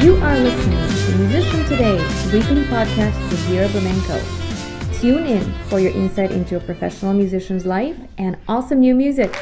You are listening to Musician Today, weekly podcast with Vira Flamenco. Tune in for your insight into a professional musician's life and awesome new music.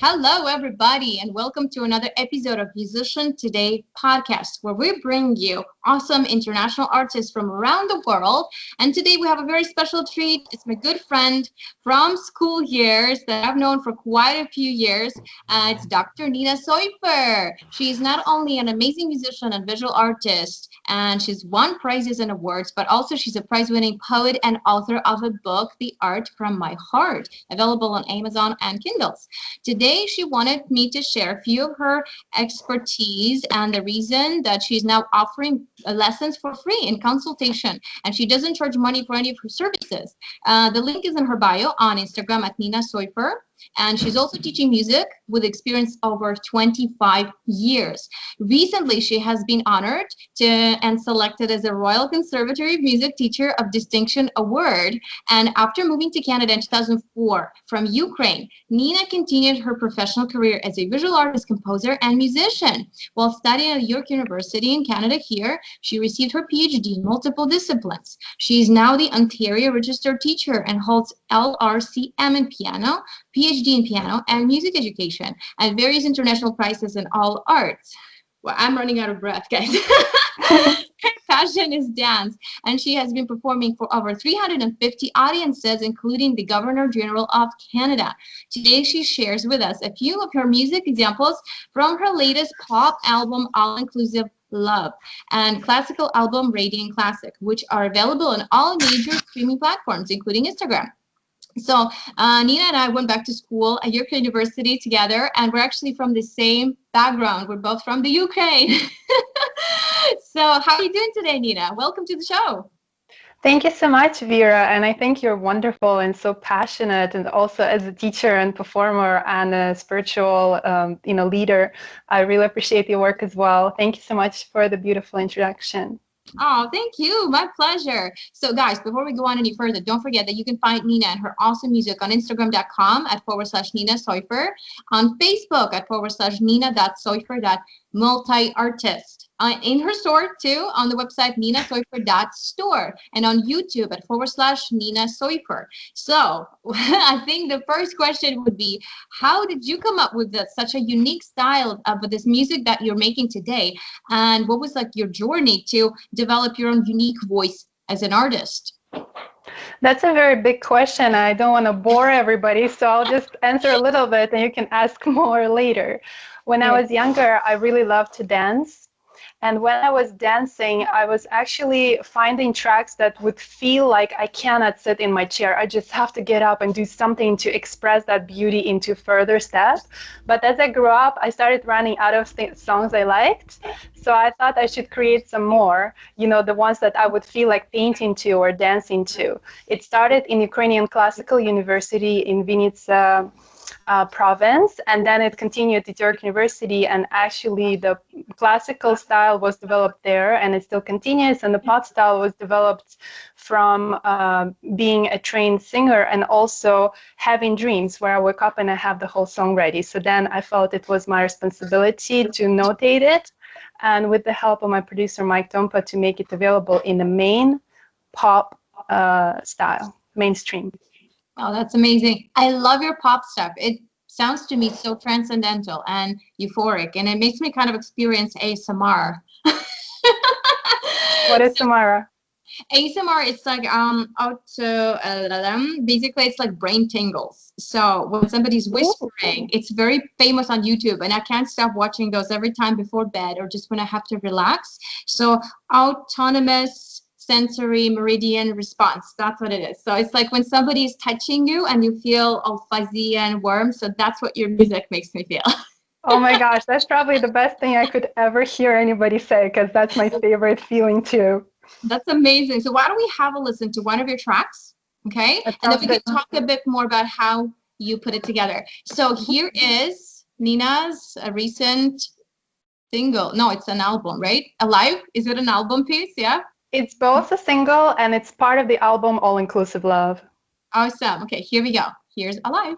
Hello, everybody, and welcome to another episode of Musician Today podcast, where we bring you awesome international artists from around the world. And today we have a very special treat. It's my good friend from school years that I've known for quite a few years. It's Dr. Nina Soyfer. She's not only an amazing musician and visual artist, and she's won prizes and awards, but also she's a prize-winning poet and author of a book, The Art from My Heart, available on Amazon and Kindles. Today, she wanted me to share a few of her expertise and the reason that she's now offering lessons for free in consultation, and she doesn't charge money for any of her services. The link is in her bio on Instagram at Nina Soyfer. And she's also teaching music with experience over 25 years. Recently, she has been honored and selected as a Royal Conservatory Music Teacher of Distinction Award. And after moving to Canada in 2004 from Ukraine, Nina continued her professional career as a visual artist, composer, and musician. While studying at York University in Canada here, she received her PhD in multiple disciplines. She is now the Ontario Registered Teacher and holds LRCM in piano, PhD in piano and music education, and various international prizes in all arts. Well, I'm running out of breath, guys. Her passion is dance, and she has been performing for over 350 audiences, including the Governor General of Canada. Today, she shares with us a few of her music examples from her latest pop album, All Inclusive Love, and classical album, Radiant Classic, which are available on all major streaming platforms, including Instagram. So Nina and I went back to school at York University together, and we're actually from the same background. We're both from the Ukraine. So how are you doing today, Nina? Welcome to the show. Thank you so much, Vira, and I think you're wonderful and so passionate, and also as a teacher and performer and a spiritual, leader, I really appreciate your work as well. Thank you so much for the beautiful introduction. Oh, thank you. My pleasure. So guys, before we go on any further, don't forget that you can find Nina and her awesome music on Instagram.com /Nina Soyfer, on Facebook @Nina.Soyfer.multi-artist. In her store too, on the website ninasoyfer.store, and on YouTube @Nina Soyfer. So I think the first question would be, how did you come up with such a unique style of this music that you're making today? And what was like your journey to develop your own unique voice as an artist? That's a very big question. I don't want to bore everybody, so I'll just answer a little bit and you can ask more later. When I was younger, I really loved to dance. And when I was dancing, I was actually finding tracks that would feel like I cannot sit in my chair. I just have to get up and do something to express that beauty into further steps. But as I grew up, I started running out of songs I liked. So I thought I should create some more, the ones that I would feel like painting to or dancing to. It started in Ukrainian Classical University in Vinnytsia province, and then it continued at York University, and actually the classical style was developed there, and it still continues, and the pop style was developed from being a trained singer and also having dreams where I wake up and I have the whole song ready. So then I felt it was my responsibility to notate it, and with the help of my producer Mike Tompa, to make it available in the main pop style, mainstream. Oh, that's amazing. I love your pop stuff. It sounds to me so transcendental and euphoric, and it makes me kind of experience ASMR. What is Samara? ASMR, it's like basically it's like brain tingles. So when somebody's whispering, it's very famous on YouTube, and I can't stop watching those every time before bed or just when I have to relax. So autonomous sensory meridian response, that's what it is. So it's like when somebody is touching you and you feel all fuzzy and warm. So that's what your music makes me feel. Oh my gosh, that's probably the best thing I could ever hear anybody say, because that's my favorite feeling too. That's amazing. So why don't we have a listen to one of your tracks, okay? And then we can talk a bit more about how you put it together. So here is Nina's recent single. No, it's an album, right? Alive? Is it an album piece? Yeah? It's both a single and it's part of the album All Inclusive Love. Awesome. Okay, here we go. Here's Alive.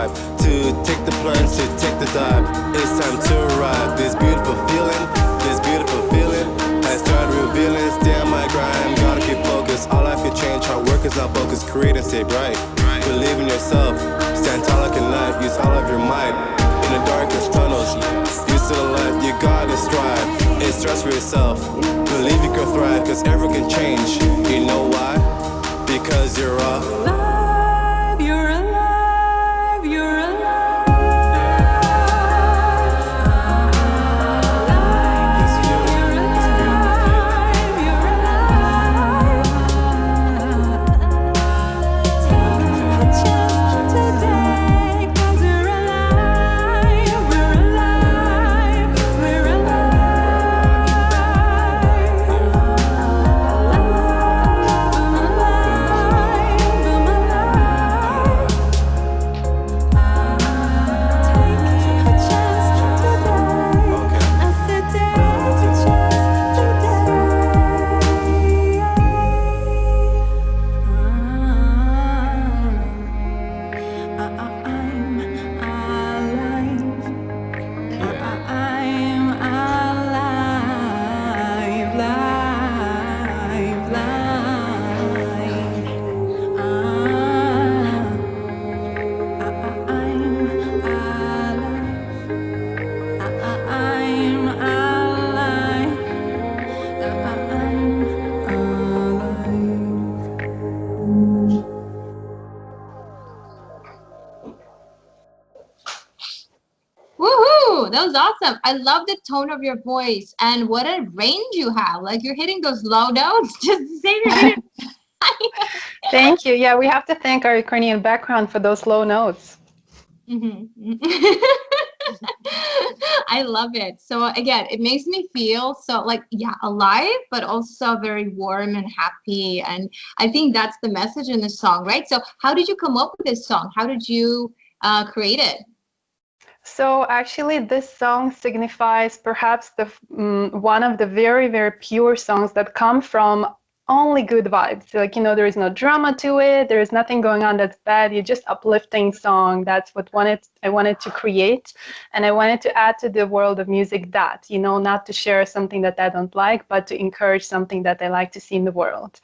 vibe, to take the plunge, to take the dive. It's time to arrive. This beautiful feeling has started revealing. Stay on my grind, gotta keep focused. All life could change, hard work is not focused. Create and stay bright. Believe in yourself, stand tall like a knight. Use all of your might. In the darkest tunnels, you still alive. You gotta strive. It's stress for yourself. Believe you can thrive, cause everyone can change. You know why? Because you're alive, you're alive, you're alive. Woohoo! That was awesome. I love the tone of your voice and what a range you have. Like you're hitting those low notes just to say you're hitting. Thank you. Yeah, we have to thank our Ukrainian background for those low notes. I love it. So again, it makes me feel so like, yeah, alive, but also very warm and happy. And I think that's the message in the song, right? So how did you come up with this song? How did you create it? So actually, this song signifies perhaps the one of the very, very pure songs that come from only good vibes. Like, you know, there is no drama to it. There is nothing going on that's bad. You're just uplifting song. That's what I wanted to create. And I wanted to add to the world of music that, you know, not to share something that I don't like, but to encourage something that I like to see in the world.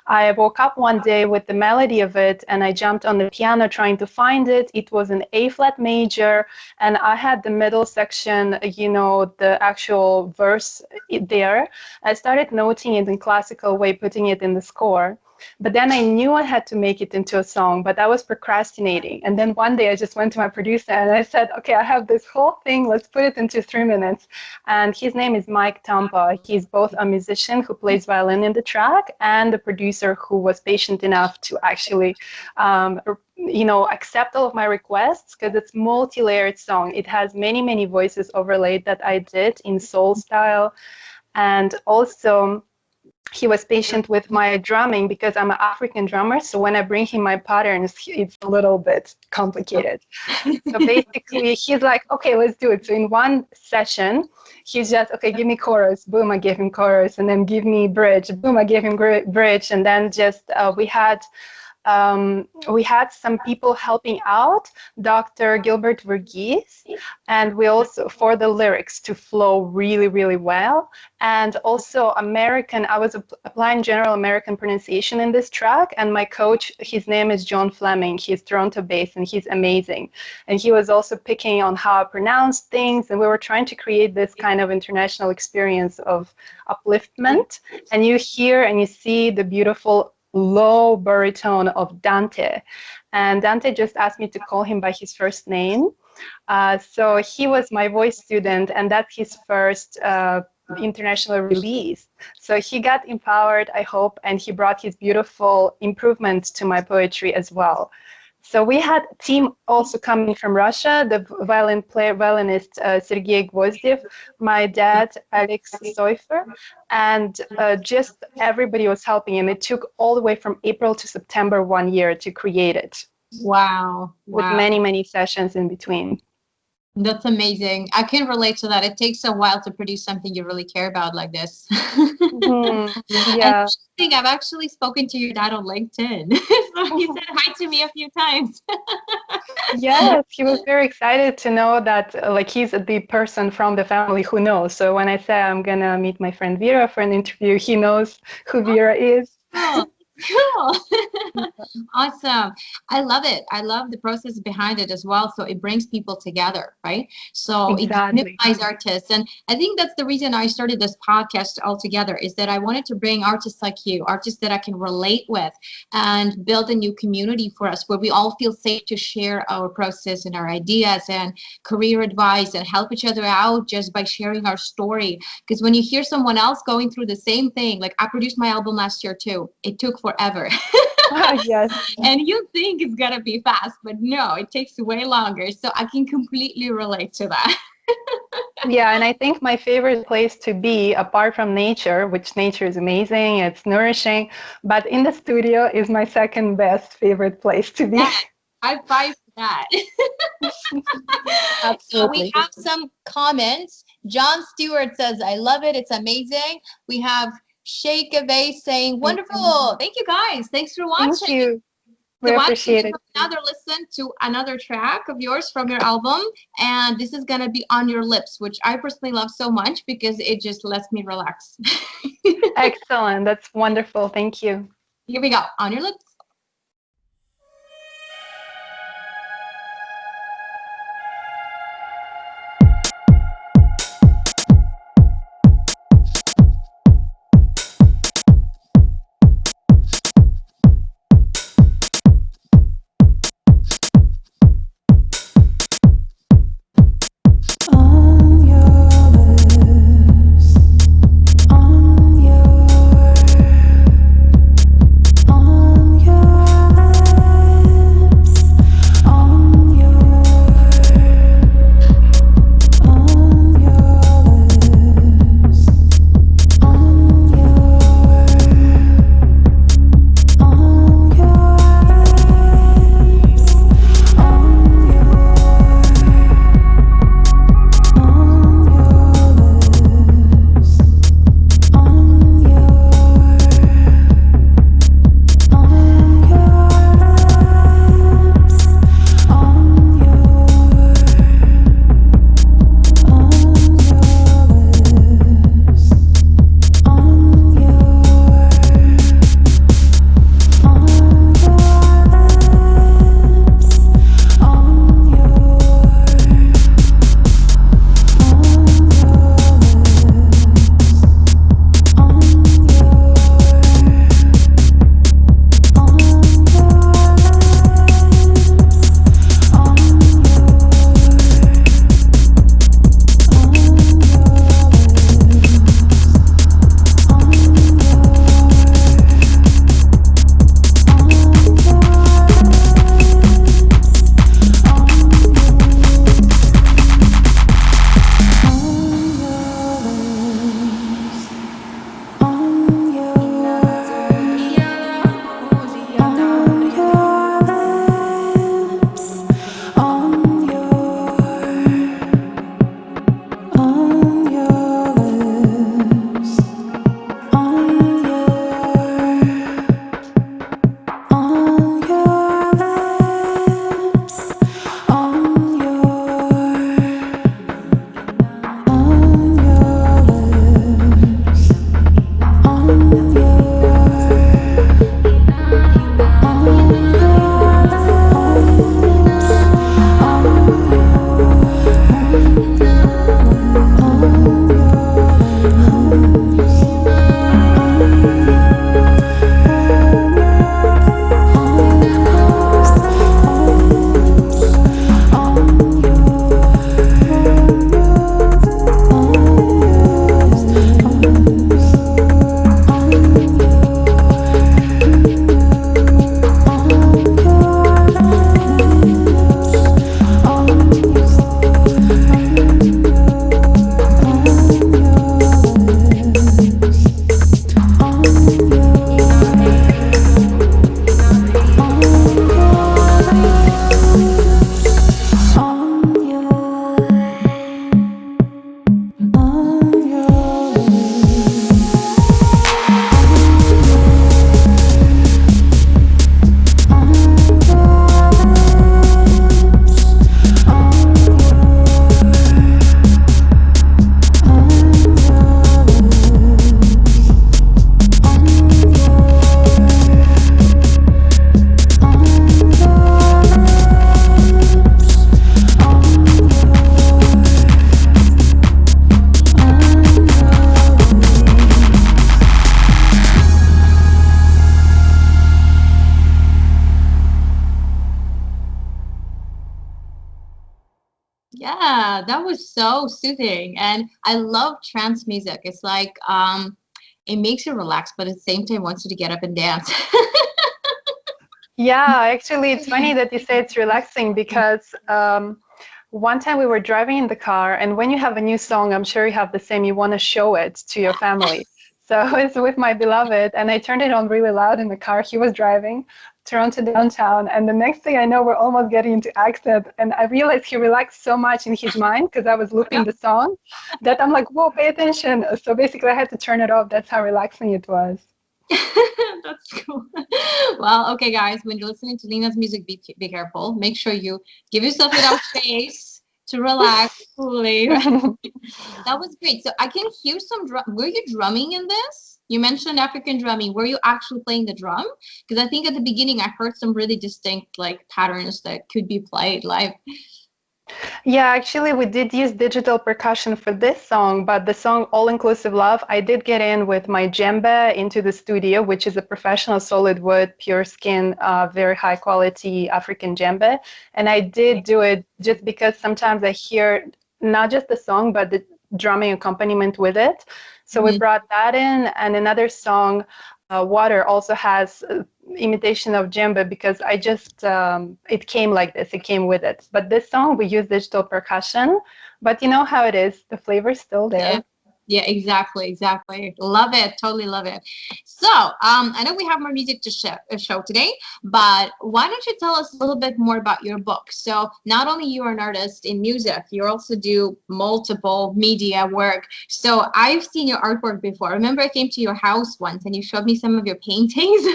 I woke up one day with the melody of it and I jumped on the piano trying to find it. It was an A flat major and I had the middle section, you know, the actual verse there. I started noting it in classical way, putting it in the score. But then I knew I had to make it into a song, but I was procrastinating. And then one day I just went to my producer and I said, okay, I have this whole thing, let's put it into 3 minutes. And his name is Mike Tampa. He's both a musician who plays violin in the track and a producer who was patient enough to actually you know, accept all of my requests, because it's multi-layered song. It has many, many voices overlaid that I did in soul style. And also, he was patient with my drumming because I'm an African drummer. So when I bring him my patterns, it's a little bit complicated. So basically, he's like, okay, let's do it. So in one session, he's just, okay, give me chorus. Boom, I gave him chorus. And then give me bridge. Boom, I gave him bridge. And then just we had some people helping out, Dr. Gilbert Verghese, and we also, for the lyrics to flow really, really well. And also American, I was applying general American pronunciation in this track, and my coach, his name is John Fleming. He's Toronto-based, and he's amazing. And he was also picking on how I pronounce things, and we were trying to create this kind of international experience of upliftment. And you hear and you see the beautiful low baritone of Dante, and Dante just asked me to call him by his first name. So he was my voice student, and that's his first international release. So he got empowered, I hope, and he brought his beautiful improvements to my poetry as well. So we had a team also coming from Russia, the violinist Sergei Gvozdiev, my dad, Alex Soyfer, and just everybody was helping. And it took all the way from April to September 1 year to create it. Wow. With many, many sessions in between. That's amazing. I can relate to that. It takes a while to produce something you really care about like this. And Yeah. I think I've actually spoken to your dad on LinkedIn. So he said hi to me a few times. Yes, he was very excited to know that like he's the person from the family who knows. So when I say I'm gonna meet my friend Vira for an interview, he knows who Vira is. Cool. Cool. Awesome. I love it. I love the process behind it as well. So it brings people together, right? So it Exactly. unifies artists. And I think that's the reason I started this podcast altogether, is that I wanted to bring artists like you, artists that I can relate with, and build a new community for us where we all feel safe to share our process and our ideas and career advice and help each other out just by sharing our story. Because when you hear someone else going through the same thing, like I produced my album last year too, it took forever. Yes. And you think it's gonna be fast, but no, it takes way longer. So I can completely relate to that. Yeah, and I think my favorite place to be, apart from nature, which nature is amazing, it's nourishing, but in the studio is my second best favorite place to be. Yeah, I fight for that. So we Absolutely. have some comments. John Stewart says, I love it. It's amazing. We have Sheikh Abay saying, wonderful. Thank you guys. Thanks for watching. Thank you. We So why don't appreciate you it. have another listen to another track of yours from your album, and this is gonna be On Your Lips, which I personally love so much because it just lets me relax. Excellent. That's wonderful. Thank you. Here we go. On Your Lips. On your lips, on your that was so soothing. And I love trance music. It's like it makes you relax, but at the same time wants you to get up and dance. Yeah, actually, it's funny that you say it's relaxing because one time we were driving in the car, and when you have a new song, I'm sure you have the same, you want to show it to your family. So I was with my beloved, and I turned it on really loud in the car. He was driving Toronto downtown, and the next thing I know, we're almost getting into accent, and I realized he relaxed so much in his mind because I was looping the song that I'm like, whoa, pay attention. So basically, I had to turn it off. That's how relaxing it was. That's cool. Well, okay, guys, when you're listening to Lina's music, be careful. Make sure you give yourself enough space to relax fully. That was great. So I can hear some drum. Were you drumming in this? You mentioned African drumming. Were you actually playing the drum? Because I think at the beginning I heard some really distinct like patterns that could be played live. Yeah, actually, we did use digital percussion for this song, but the song All Inclusive Love, I did get in with my djembe into the studio, which is a professional solid wood, pure skin, very high quality African djembe. And I did do it just because sometimes I hear not just the song, but the drumming accompaniment with it. So we brought that in, and another song, Water, also has imitation of djembe because I just, it came like this, it came with it. But this song, we use digital percussion, but you know how it is, the flavor's still there. Yeah. Yeah, exactly. Love it. Totally love it. So I know we have more music to show today, but why don't you tell us a little bit more about your book? So not only you are an artist in music, you also do multiple media work. So I've seen your artwork before. I remember I came to your house once and you showed me some of your paintings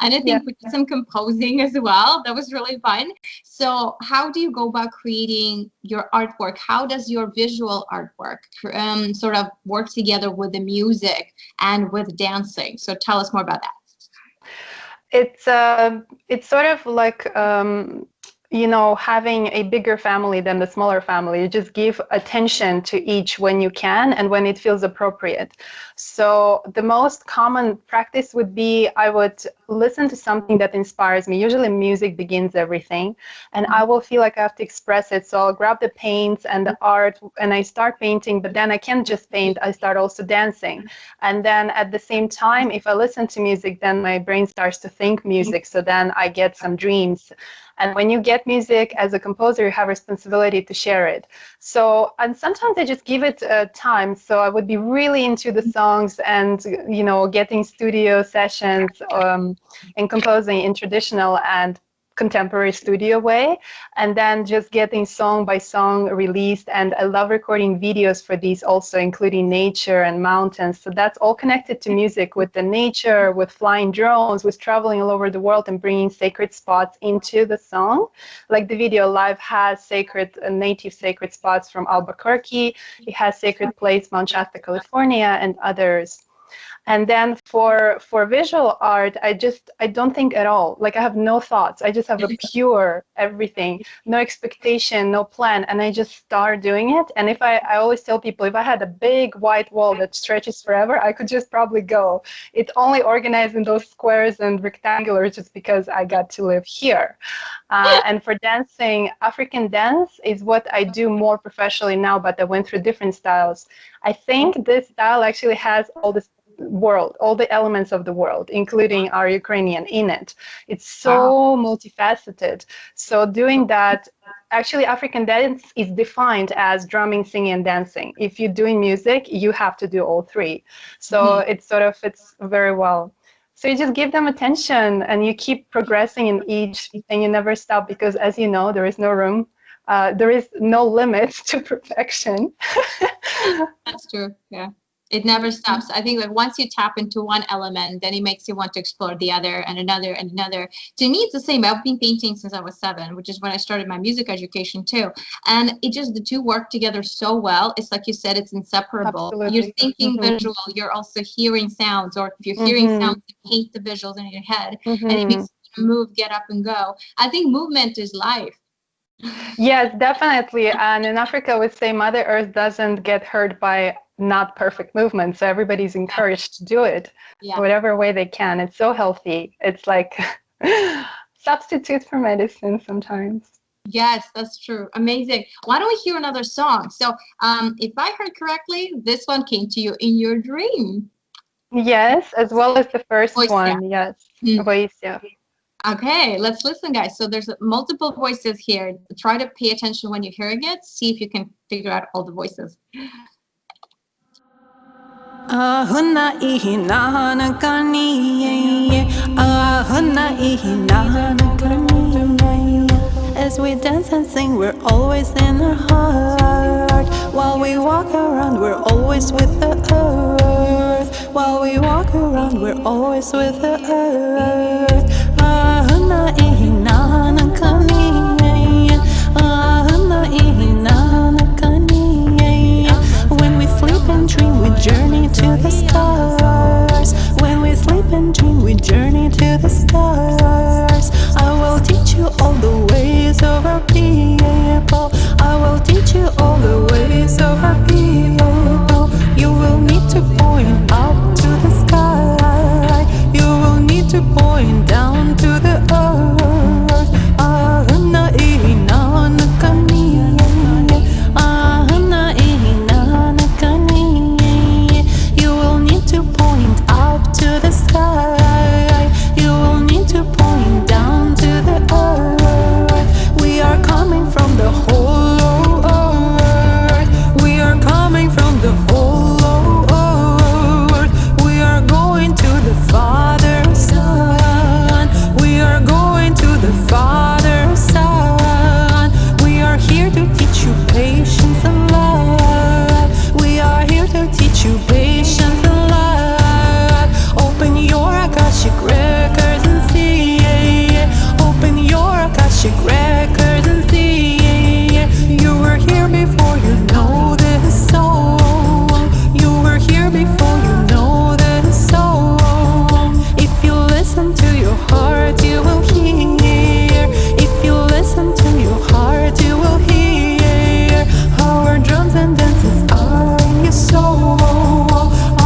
and I think we did some composing as well. That was really fun. So how do you go about creating your artwork? How does your visual artwork sort of work together with the music and with dancing? So tell us more about that. It's sort of like you know, having a bigger family than the smaller family. You just give attention to each when you can and when it feels appropriate. So the most common practice would be I would listen to something that inspires me. Usually music begins everything, and I will feel like I have to express it. So I'll grab the paints and the art and I start painting, but then I can't just paint, I start also dancing. And then at the same time, if I listen to music, then my brain starts to think music. So then I get some dreams. And when you get music as a composer, you have responsibility to share it. So, and sometimes I just give it time. So I would be really into the songs and, you know, getting studio sessions and composing in traditional and contemporary studio way, and then just getting song by song released. And I love recording videos for these also, including nature and mountains. So that's all connected to music, with the nature, with flying drones, with traveling all over the world and bringing sacred spots into the song. Like the video Live has sacred, native sacred spots from Albuquerque. It has sacred place, Mount Shasta, California, and others. And then for visual art, I don't think at all. Like I have no thoughts. I just have a pure everything, no expectation, no plan. And I just start doing it. And if I always tell people, if I had a big white wall that stretches forever, I could just probably go. It's only organized in those squares and rectangulars just because I got to live here. And for dancing, African dance is what I do more professionally now, but I went through different styles. I think this style actually has all this world, all the elements of the world, including our Ukrainian in it. It's so multifaceted. So doing that, actually African dance is defined as drumming, singing, and dancing. If you're doing music, you have to do all three. So it sort of fits very well. So you just give them attention and you keep progressing in each, and you never stop because, as you know, there is no room. There is no limit to perfection. That's true. Yeah. It never stops. I think like once you tap into one element, then it makes you want to explore the other and another and another. To me, it's the same. I've been painting since I was 7, which is when I started my music education too. And it just, the two work together so well. It's like you said, it's inseparable. Absolutely. You're thinking visual, you're also hearing sounds, or if you're hearing sounds, you paint the visuals in your head and it makes you move, get up and go. I think movement is life. Yes, definitely. And in Africa, I would say Mother Earth doesn't get hurt by not perfect movement. So everybody's encouraged to do it whatever way they can. It's so healthy. It's like substitute for medicine sometimes. Yes, that's true. Amazing. Why don't we hear another song? So, if I heard correctly, this one came to you in your dream. Yes, as well as the first Voice, yeah. one. Yes, voice. Yeah. Okay, let's listen, guys. So there's multiple voices here. Try to pay attention when you're hearing it. See if you can figure out all the voices. Ahuna ihina kani, ahuna ihina kani. As we dance and sing, we're always in our heart. While we walk around, we're always with the earth. While we walk around, we're always with the earth. Ahuna ihina kani, ahuna ihina kani. When we sleep and dream, we journey to the stars. When we sleep and dream, we journey to the stars. I will teach you all the ways of our people. I will teach you all the ways of our people. You will need to point up to the sky. You will need to point down to the earth. Ahuna ihina nakani. Ahuna ihina nakani. You will need to point up to the sky. You will need to point down to the earth. We are coming from the whole earth. We are coming from the whole earth. We are going to the Father's Son. We are going to the Father's Son. We are here to teach you patience and love. We are here to teach you patience and love. Open your Akashic records and see. Open your Akashic records and see. You were here before you know this song. You were here before you know this song. If you listen to your heart, you will hear. If you listen to your heart, you will hear. Our drums and dances are in your soul.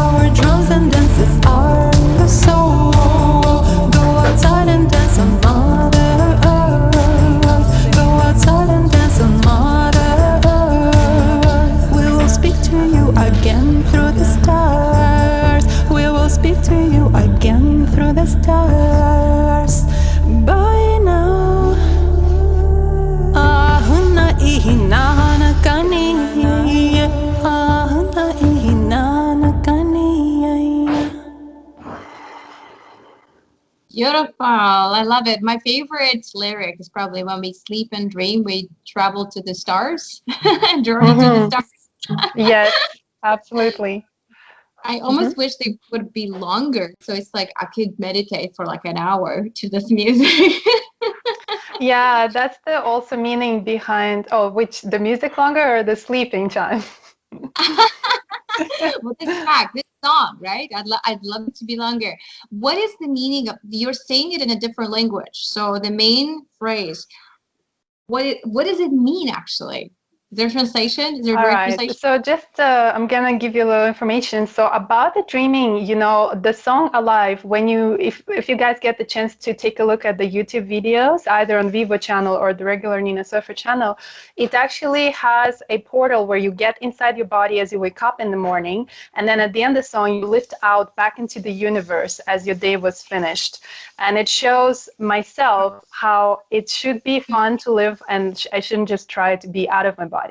Our drums and dances are in your soul. Go outside and dance on Mother Earth. Go outside and dance on Mother Earth. We will speak to you again through the stars. We will speak to you again through the stars. Bye now. Ahuna ihina nakani. Ahuna ihina nakani. Beautiful. I love it. My favorite lyric is probably when we sleep and dream, we travel to the stars and journey to the stars. Yes, absolutely. I almost wish they would be longer. So it's like I could meditate for like an hour to this music. Yeah, that's the also meaning behind, oh, which the music longer or the sleeping time? Well, this song, right? I'd love it to be longer. What is the meaning of, you're saying it in a different language. So the main phrase, what does it mean actually? Is there translation? Is there All direct right. translation? So just I'm gonna give you a little information. So about the dreaming, the song "Alive." When if you guys get the chance to take a look at the YouTube videos, either on Vivo channel or the regular Nina Soyfer channel, it actually has a portal where you get inside your body as you wake up in the morning, and then at the end of the song, you lift out back into the universe as your day was finished, and it shows myself how it should be fun to live, and I shouldn't just try to be out of my body.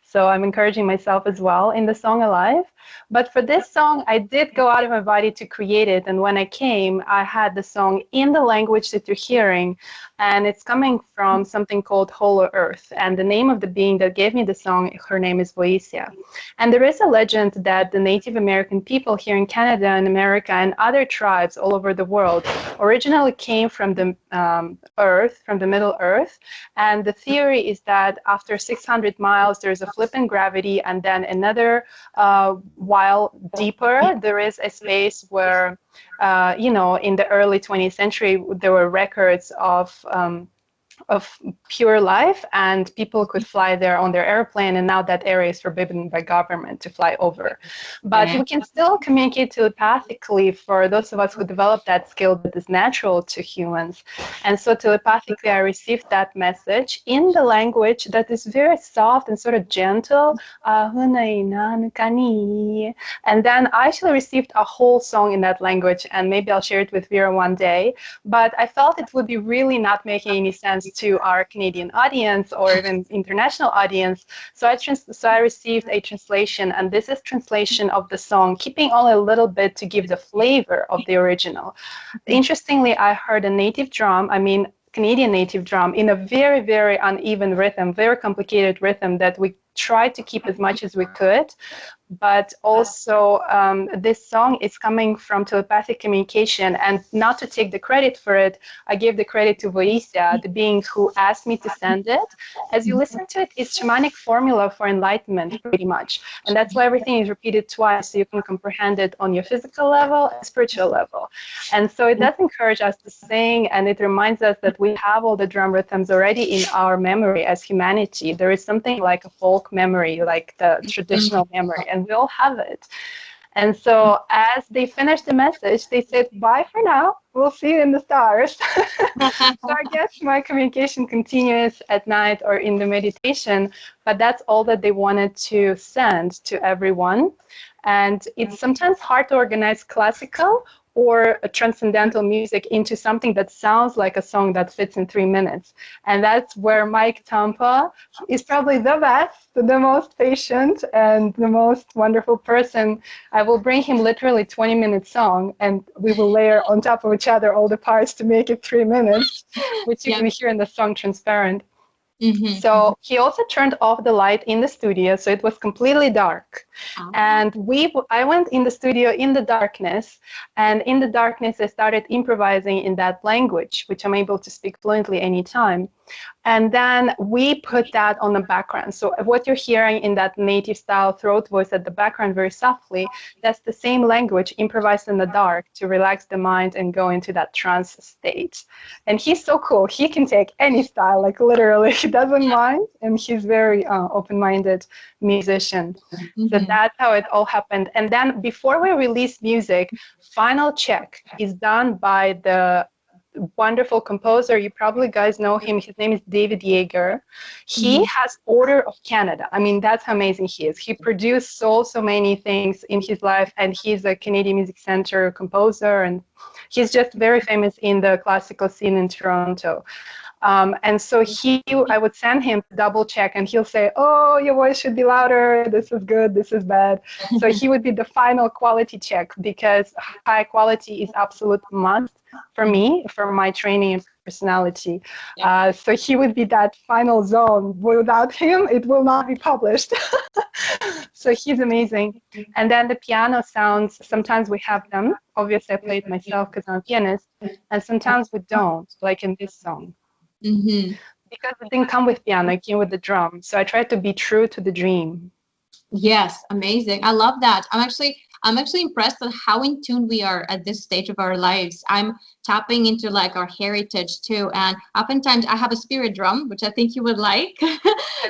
So I'm encouraging myself as well in the song "Alive." But for this song, I did go out of my body to create it. And when I came, I had the song in the language that you're hearing. And it's coming from something called Whole Earth. And the name of the being that gave me the song, her name is Voisia. And there is a legend that the Native American people here in Canada and America and other tribes all over the world originally came from the earth, from the Middle Earth. And the theory is that after 600 miles, there's a flip in gravity, and then another while deeper, there is a space where, in the early 20th century, there were records of of pure life, and people could fly there on their airplane, and now that area is forbidden by government to fly over. But we can still communicate telepathically for those of us who develop that skill that is natural to humans. And so telepathically I received that message in the language that is very soft and sort of gentle. And then I actually received a whole song in that language, and maybe I'll share it with Vira one day. But I felt it would be really not making any sense to our Canadian audience or even international audience. So I received a translation, and this is translation of the song, keeping only a little bit to give the flavor of the original. Interestingly, I heard a native drum, Canadian native drum, in a very, very uneven rhythm, very complicated rhythm that we tried to keep as much as we could. But also this song is coming from telepathic communication, and not to take the credit for it, I gave the credit to Voisia, the being who asked me to send it. As you listen to it, it's shamanic formula for enlightenment, pretty much. And that's why everything is repeated twice, so you can comprehend it on your physical level and spiritual level. And so it does encourage us to sing, and it reminds us that we have all the drum rhythms already in our memory as humanity. There is something like a folk memory, like the traditional memory, and we all have it. And so as they finished the message, they said, bye for now, we'll see you in the stars. So I guess my communication continues at night or in the meditation, but that's all that they wanted to send to everyone. And it's sometimes hard to organize classical or a transcendental music into something that sounds like a song that fits in 3 minutes. And that's where Mike Tampa is probably the best, the most patient, and the most wonderful person. I will bring him literally 20-minute song, and we will layer on top of each other all the parts to make it 3 minutes, which you can hear in the song Transparent. So he also turned off the light in the studio, so it was completely dark. And I went in the studio in the darkness, and in the darkness I started improvising in that language, which I'm able to speak fluently anytime. And then we put that on the background. So what you're hearing in that native style throat voice at the background very softly, that's the same language improvised in the dark to relax the mind and go into that trance state. And he's so cool. He can take any style, like literally, he doesn't mind. And he's very open-minded musician. So that's how it all happened. And then before we release music, final check is done by the wonderful composer. You probably guys know him. His name is David Yeager. He has Order of Canada. I mean, that's how amazing he is. He produced so many things in his life, and he's a Canadian Music Center composer, and he's just very famous in the classical scene in Toronto. And so I would send him to double check, and he'll say, oh, your voice should be louder, this is good, this is bad. So he would be the final quality check, because high quality is absolute must for me, for my training and personality. So he would be that final zone. Without him, it will not be published. So he's amazing. And then the piano sounds, sometimes we have them. Obviously, I play it myself because I'm a pianist. And sometimes we don't, like in this song. Because it didn't come with piano, it came with the drum. So I tried to be true to the dream. Yes, amazing. I love that. I'm actually impressed at how in tune we are at this stage of our lives. I'm tapping into like our heritage too, and oftentimes I have a spirit drum, which I think you would like.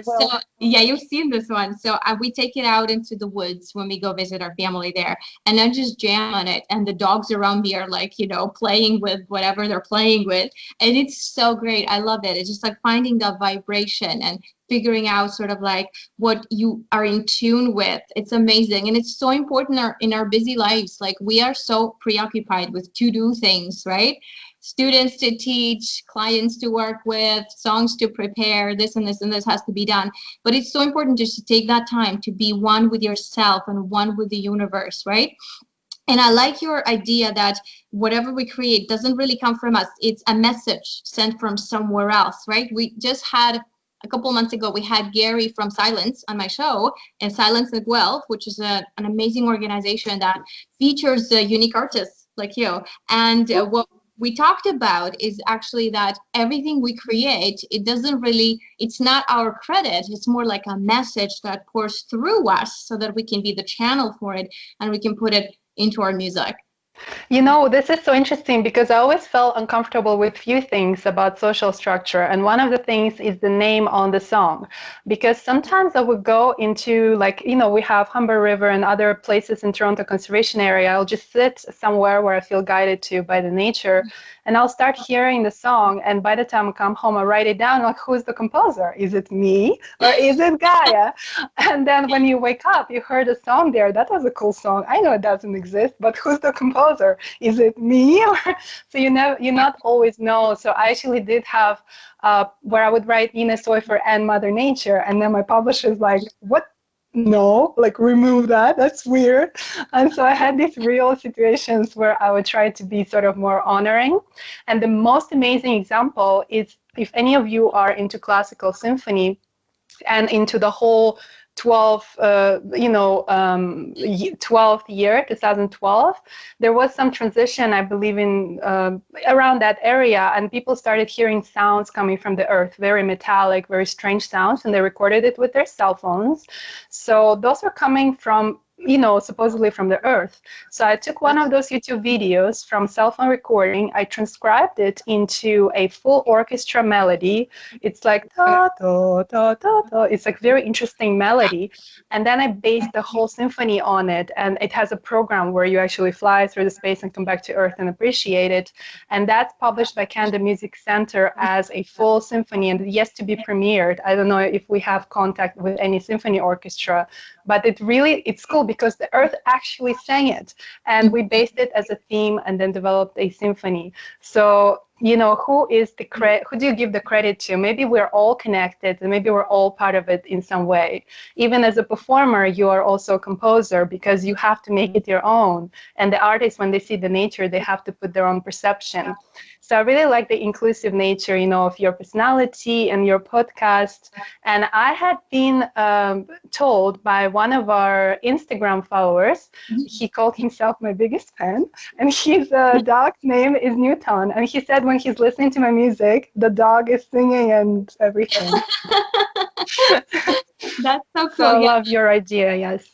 So yeah, you've seen this one. So we take it out into the woods when we go visit our family there, and I just jam on it, and the dogs around me are like, playing with whatever they're playing with, and it's so great. I love it. It's just like finding that vibration and figuring out sort of like what you are in tune with. It's amazing. And it's so important in our busy lives. Like we are so preoccupied with to-do things, right? Students to teach, clients to work with, songs to prepare, this and this and this has to be done. But it's so important just to take that time to be one with yourself and one with the universe, right? And I like your idea that whatever we create doesn't really come from us. It's a message sent from somewhere else, right? We just had a couple months ago, we had Gary from Silence on my show, and Silence as well, which is an amazing organization that features unique artists like you. And what we talked about is actually that everything we create, it's not our credit. It's more like a message that pours through us so that we can be the channel for it and we can put it into our music. This is so interesting because I always felt uncomfortable with few things about social structure. And one of the things is the name on the song. Because sometimes I would go into we have Humber River and other places in Toronto Conservation Area. I'll just sit somewhere where I feel guided to by the nature. And I'll start hearing the song. And by the time I come home, I write it down, like, who's the composer? Is it me or is it Gaia? And then when you wake up, you heard a song there. That was a cool song. I know it doesn't exist, but who's the composer? Is it me? So you not always know. So I actually did have where I would write Nina, Soyfer, and Mother Nature. And then my publisher's like, what? No, like, remove that. That's weird. And so I had these real situations where I would try to be sort of more honoring. And the most amazing example is if any of you are into classical symphony and into the whole 12th year, 2012, there was some transition, I believe, in around that area, and people started hearing sounds coming from the earth, very metallic, very strange sounds, and they recorded it with their cell phones. So those were coming from supposedly from the earth. So I took one of those YouTube videos from cell phone recording, I transcribed it into a full orchestra melody. It's like da, da, da, da, da. It's like very interesting melody. And then I based the whole symphony on it. And it has a program where you actually fly through the space and come back to earth and appreciate it. And that's published by Canada Music Center as a full symphony and yet to be premiered. I don't know if we have contact with any symphony orchestra, but it's cool because the earth actually sang it, and we based it as a theme and then developed a symphony. So who do you give the credit to? Maybe we're all connected, and maybe we're all part of it in some way. Even as a performer, you are also a composer because you have to make it your own. And the artists, when they see the nature, they have to put their own perception. So I really like the inclusive nature, of your personality and your podcast. And I had been told by one of our Instagram followers, he called himself my biggest fan, and his dog's name is Newton. And he said when he's listening to my music, the dog is singing and everything. That's so cool. So I love your idea, yes.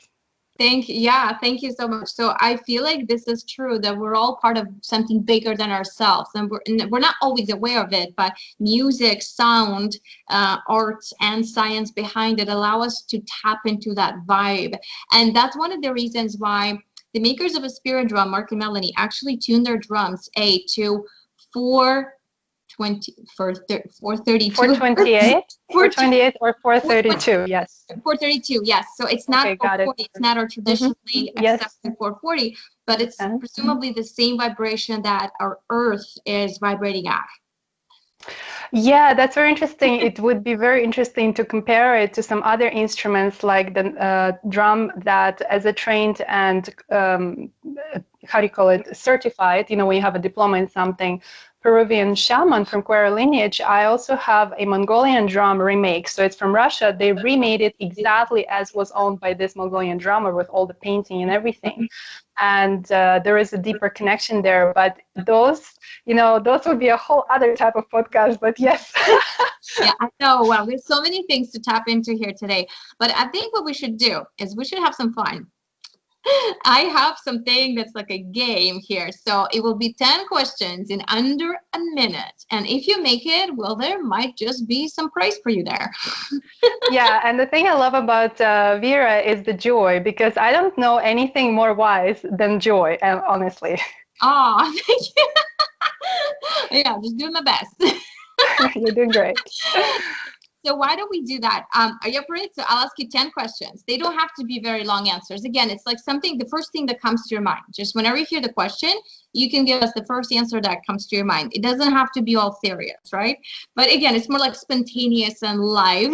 Thank you so much. So I feel like this is true, that we're all part of something bigger than ourselves, and we're not always aware of it, but music, sound, arts, and science behind it allow us to tap into that vibe. And that's one of the reasons why the makers of a spirit drum, Mark and Melanie, actually tune their drums to 428 or 432, yes. 432, yes. So it's not 440, it's not our traditionally accepted 440, but it's presumably the same vibration that our earth is vibrating at. Yeah, that's very interesting. It would be very interesting to compare it to some other instruments like the drum that, as a trained and certified, when you have a diploma in something, Peruvian shaman from Quero lineage, I also have a Mongolian drum remake. So it's from Russia. They remade it exactly as was owned by this Mongolian drummer with all the painting and everything. And there is a deeper connection there. But those would be a whole other type of podcast. But yes. Yeah, I know. Well, there's so many things to tap into here today. But I think what we should do is we should have some fun. I have something that's like a game here. So it will be 10 questions in under a minute. And if you make it, well, there might just be some prize for you there. Yeah, and the thing I love about Vira is the joy, because I don't know anything more wise than joy, honestly. Oh, thank you. Yeah, I'm just doing my best. You're doing great. So why don't we do that? Are you up for it? So I'll ask you 10 questions. They don't have to be very long answers. Again, it's like the first thing that comes to your mind. Just whenever you hear the question, you can give us the first answer that comes to your mind. It doesn't have to be all serious, right? But again, it's more like spontaneous and live.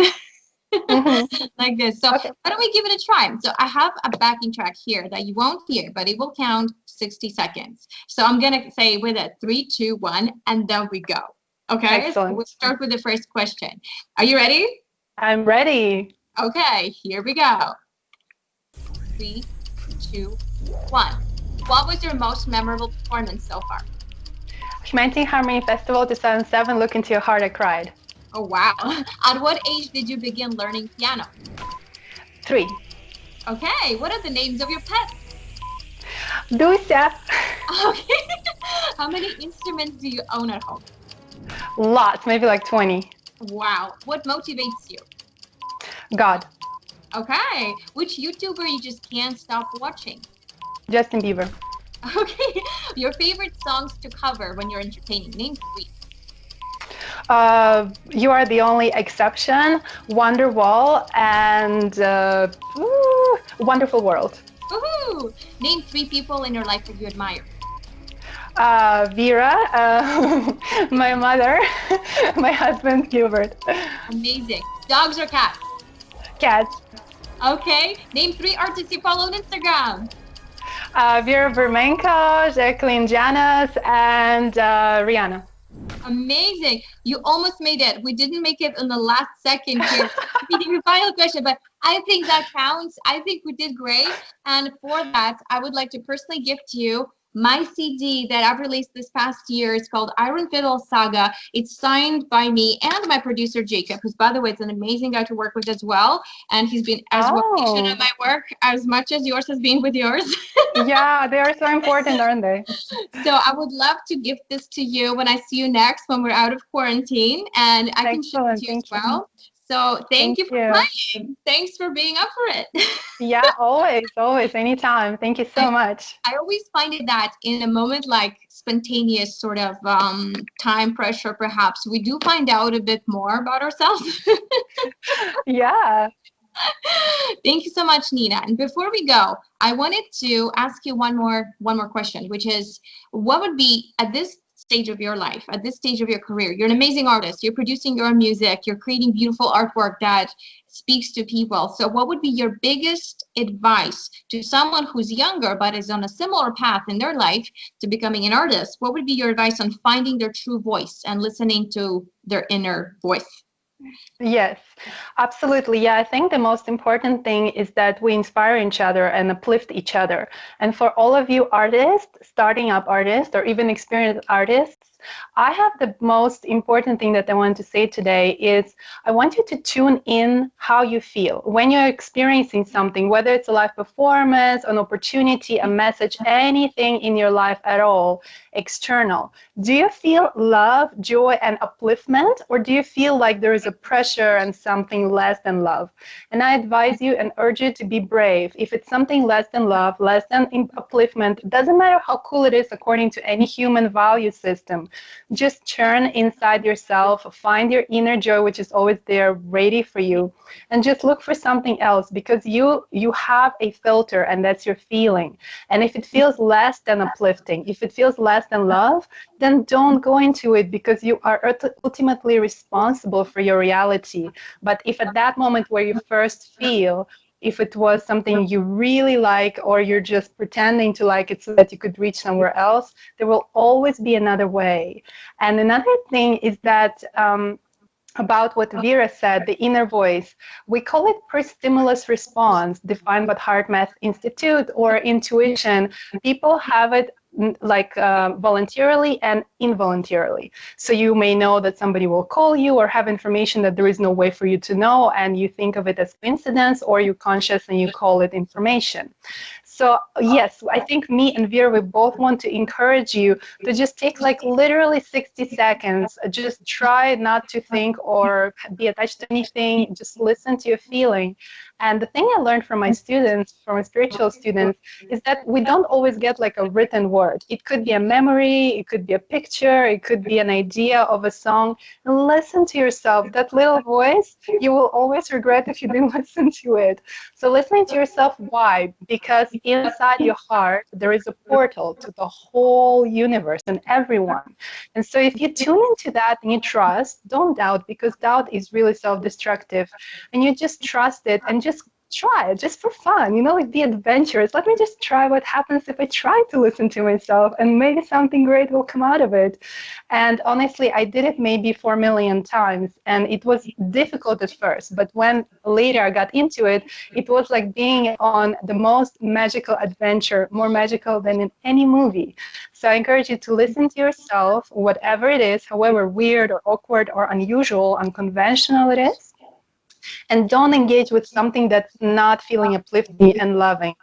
Like this. So why don't we give it a try? So I have a backing track here that you won't hear, but it will count 60 seconds. So I'm going to say with it 3, 2, 1, and then we go. Okay, so we'll start with the first question. Are you ready? I'm ready. Okay, here we go. 3, 2, 1. What was your most memorable performance so far? Humanity Harmony Festival 2007, Look Into Your Heart, I Cried. Oh, wow. At what age did you begin learning piano? 3. Okay, what are the names of your pets? Duся. Okay. How many instruments do you own at home? Lots, maybe like 20. Wow. What motivates you? God. Okay. Which YouTuber you just can't stop watching? Justin Bieber. Okay. Your favorite songs to cover when you're entertaining? Name three. You Are the Only Exception, Wonderwall, and Wonderful World. Woohoo! Name three people in your life that you admire. Vira, my mother, my husband, Gilbert. Amazing. Dogs or cats? Cats. Okay. Name three artists you follow on Instagram. Vera Bermenko, Jacqueline Janis, and Rihanna. Amazing. You almost made it. We didn't make it in the last second here. Repeating the final question, but I think that counts. I think we did great. And for that, I would like to personally gift you my CD that I've released this past year. It's called Iron Fiddle Saga. It's signed by me and my producer, Jacob, who's, by the way, is an amazing guy to work with as well. And he's been as well patient on my work as much as yours has been with yours. Yeah, they are so important, aren't they? So I would love to gift this to you when I see you next, when we're out of quarantine, and I can ship it to you as well. So thank you for playing. Thanks for being up for it. Yeah, always, anytime. Thank you so much. I always find it that in a moment like spontaneous sort of time pressure, perhaps, we do find out a bit more about ourselves. Yeah. Thank you so much, Nina. And before we go, I wanted to ask you one more question, which is, what would be at this stage of your life, at this stage of your career? You're an amazing artist. You're producing your own music. You're creating beautiful artwork that speaks to people. So what would be your biggest advice to someone who's younger but is on a similar path in their life to becoming an artist? What would be your advice on finding their true voice and listening to their inner voice? Yes, absolutely. Yeah, I think the most important thing is that we inspire each other and uplift each other. And for all of you artists, starting up artists, or even experienced artists, I have the most important thing that I want to say today is I want you to tune in how you feel when you're experiencing something, whether it's a live performance, an opportunity, a message, anything in your life at all, external. Do you feel love, joy, and upliftment, or do you feel like there is a pressure and something less than love? And I advise you and urge you to be brave. If it's something less than love, less than upliftment, doesn't matter how cool it is according to any human value system. Just turn inside yourself, find your inner joy, which is always there ready for you, and just look for something else, because you have a filter, and that's your feeling. And if it feels less than uplifting, if it feels less than love, then don't go into it, because you are ultimately responsible for your reality. But if at that moment where you first feel, if it was something you really like, or you're just pretending to like it so that you could reach somewhere else, there will always be another way. And another thing is that about what Vera said, the inner voice, we call it per-stimulus response, defined by Heart Math Institute, or intuition. People have it like voluntarily and involuntarily. So you may know that somebody will call you or have information that there is no way for you to know, and you think of it as coincidence, or you're conscious and you call it information. So yes, I think me and Vera, we both want to encourage you to just take like literally 60 seconds, just try not to think or be attached to anything, just listen to your feeling. And the thing I learned from my students, from my spiritual students, is that we don't always get like a written word. It could be a memory, it could be a picture, it could be an idea of a song. And listen to yourself. That little voice, you will always regret if you didn't listen to it. So listening to yourself, why? Because inside your heart, there is a portal to the whole universe and everyone. And so if you tune into that and you trust, don't doubt, because doubt is really self-destructive. And you just trust it and just try it, just for fun, like be adventurous. Let me just try what happens if I try to listen to myself, and maybe something great will come out of it. And honestly, I did it maybe 4 million times, and it was difficult at first, but when later I got into it, it was like being on the most magical adventure, more magical than in any movie. So I encourage you to listen to yourself, whatever it is, however weird or awkward or unusual, unconventional it is. And don't engage with something that's not feeling uplifting and loving.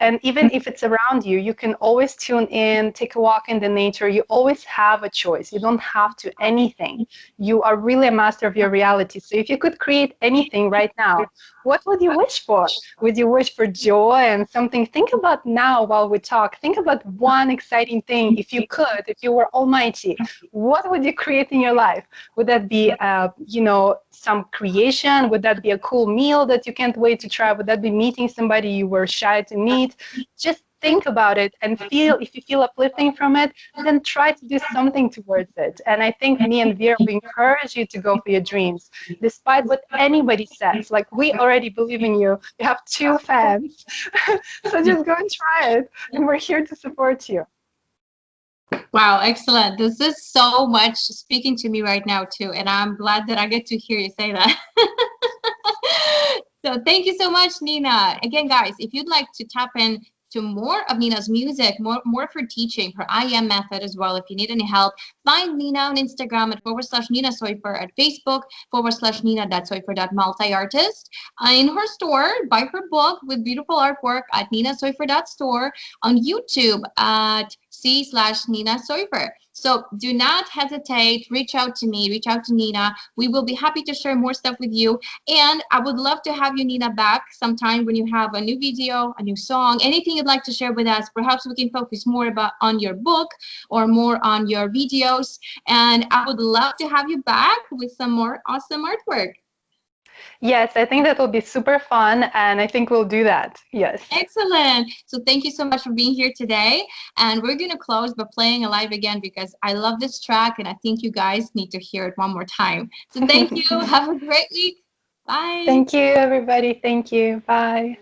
And even if it's around you, you can always tune in, take a walk in the nature. You always have a choice. You don't have to anything. You are really a master of your reality. So if you could create anything right now, what would you wish for? Would you wish for joy and something? Think about now while we talk. Think about one exciting thing. If you could, if you were almighty, what would you create in your life? Would that be, some creation? Would that be a cool meal that you can't wait to try? Would that be meeting somebody you were shy to meet? Just think about it and feel, if you feel uplifting from it, then try to do something towards it. And I think me and Vira, we encourage you to go for your dreams, despite what anybody says. Like, we already believe in you. You have 2 fans. So just go and try it. And we're here to support you. Wow, excellent. This is so much speaking to me right now too, and I'm glad that I get to hear you say that. So thank you so much, Nina. Again, guys, if you'd like to tap in to more of Nina's music, more of her teaching, her IM method as well, if you need any help, find Nina on Instagram at /Nina Soyfer, at Facebook /Nina.Soyfer.multiartist. In her store, buy her book with beautiful artwork at ninasoyfer.store, on YouTube at c/Nina Soyfer. So do not hesitate, reach out to me, reach out to Nina. We will be happy to share more stuff with you. And I would love to have you, Nina, back sometime when you have a new video, a new song, anything you'd like to share with us. Perhaps we can focus more on your book or more on your videos. And I would love to have you back with some more awesome artwork. Yes, I think that will be super fun, and I think we'll do that. Yes. Excellent. So thank you so much for being here today. And we're going to close by playing Alive again, because I love this track and I think you guys need to hear it one more time. So thank you. Have a great week. Bye. Thank you, everybody. Thank you. Bye.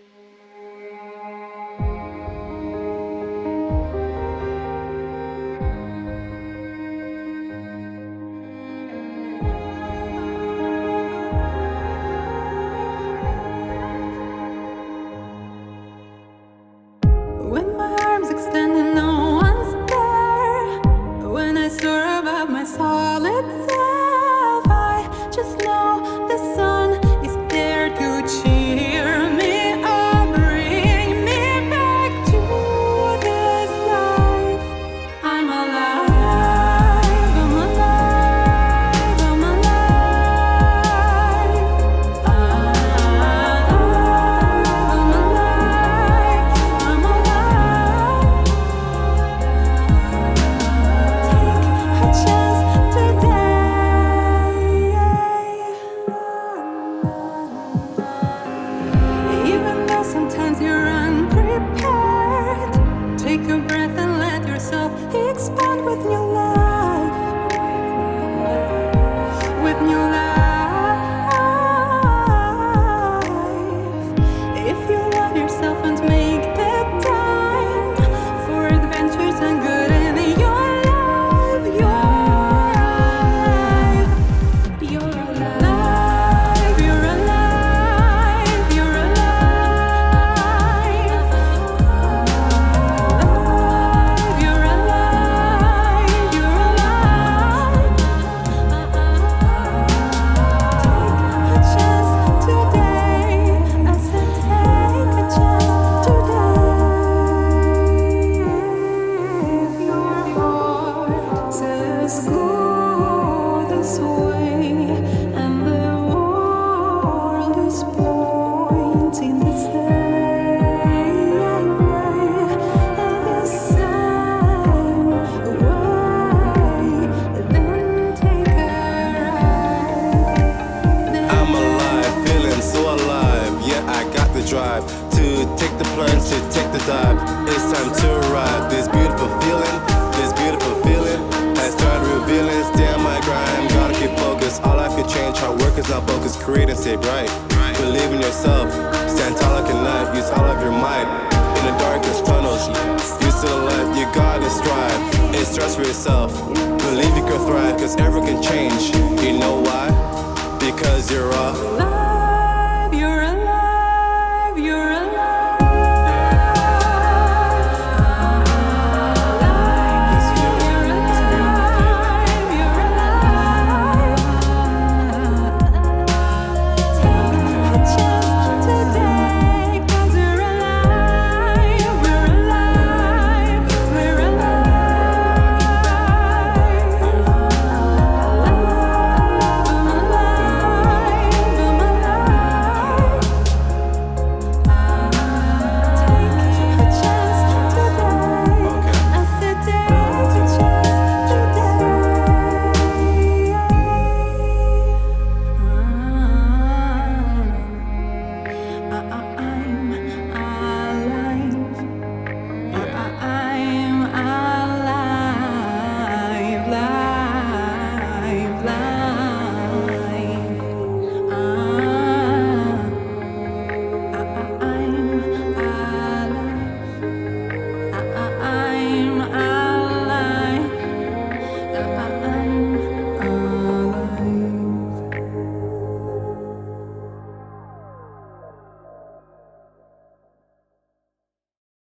When my arms extend and no one's there, when I soar above my solid self, I just know the sun is there to cheer me up, bring me back to this life. I'm alive, I'm alive, I'm alive. I'm alive, I'm alive. Take a chance today. Even though sometimes you're unprepared, take a breath and let yourself expand with new life. With new life. If you love yourself and make the time for adventures and good in your life, you're alive. You're alive. You're alive. You're alive. You're alive. You're alive. Take a chance today. I said take a chance today. If your heart says go this way, and the world is pointing the same way, then take a ride. I'm alive, feeling so alive. Yeah, I got the drive to take the plunge, to take the dive. It's time to ride this beautiful feeling. This beautiful feeling has started revealing. Stay on my grind, gotta keep focused. All I could change, hard work is not focus. Create and stay bright. Believe in yourself, stand tall like a knife. Use all of your might in the darkest tunnels. Use to the light, you gotta strive. It's stress for yourself. Believe you can thrive, cause everyone can change. You